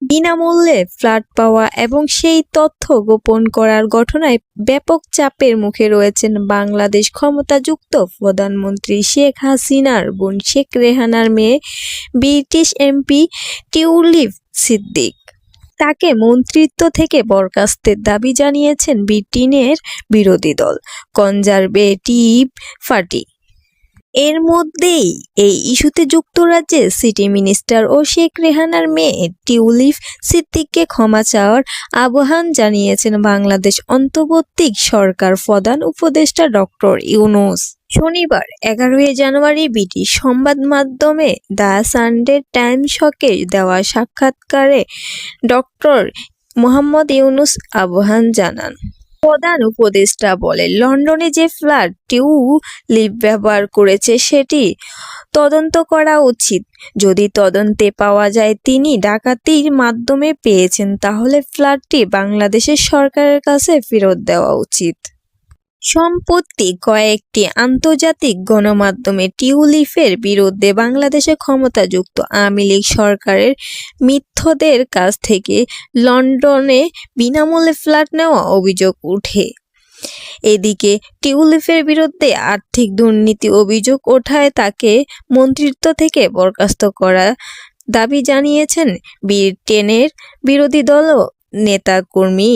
বিনামূল্যে ফ্ল্যাট পাওয়া এবং সেই তথ্য গোপন করার ঘটনায় ব্যাপক চাপের মুখে রয়েছেন বাংলাদেশ ক্ষমতাযুক্ত প্রধানমন্ত্রী শেখ হাসিনার বোন শেখ রেহানার মেয়ে ব্রিটিশ এমপি টিউলিপ সিদ্দিক। তাকে মন্ত্রিত্ব থেকে বরখাস্তের দাবি জানিয়েছেন ব্রিটেনের বিরোধী দল কনজারভেটিভ পার্টি। এর মধ্যেই এই ইস্যুতে যুক্তরাজ্যের সিটি মিনিস্টার ও শেখ রেহানার মেয়ে টিউলিপ সিদ্দিককে ক্ষমা চাওয়ার আহ্বান জানিয়েছেন বাংলাদেশ অন্তর্বর্তী সরকার প্রধান উপদেষ্টা ডক্টর ইউনূস। শনিবার 11 জানুয়ারি ব্রিটিশ সংবাদ মাধ্যম দ্য সানডে টাইমসকে দেওয়া সাক্ষাৎকারে ডক্টর মোহাম্মদ ইউনূস আহ্বান জানান। প্রধান উপদেষ্টা বলেন, লন্ডনে যে ফ্ল্যাট টিউলিপ ব্যবহার করেছে সেটি তদন্ত করা উচিত। যদি তদন্তে পাওয়া যায় তিনি ডাকাতির মাধ্যমে পেয়েছেন, তাহলে ফ্ল্যাটটি বাংলাদেশের সরকারের কাছে ফেরত দেওয়া উচিত। সম্প্রতি কয়েকটি আন্তর্জাতিক গণমাধ্যমে টিউলিপের বিরুদ্ধে বাংলাদেশের ক্ষমতাযুক্ত আওয়ামী লীগ সরকারের মিত্রদের কাছ থেকে লন্ডনে বিনামূল্যে ফ্ল্যাট নেওয়ার অভিযোগ ওঠে। এদিকে টিউলিপের বিরুদ্ধে আর্থিক দুর্নীতি অভিযোগ ওঠায় তাকে মন্ত্রিত্ব থেকে বরখাস্ত করার দাবি জানিয়েছেন ব্রিটেনের বিরোধী দল নেতাকর্মী।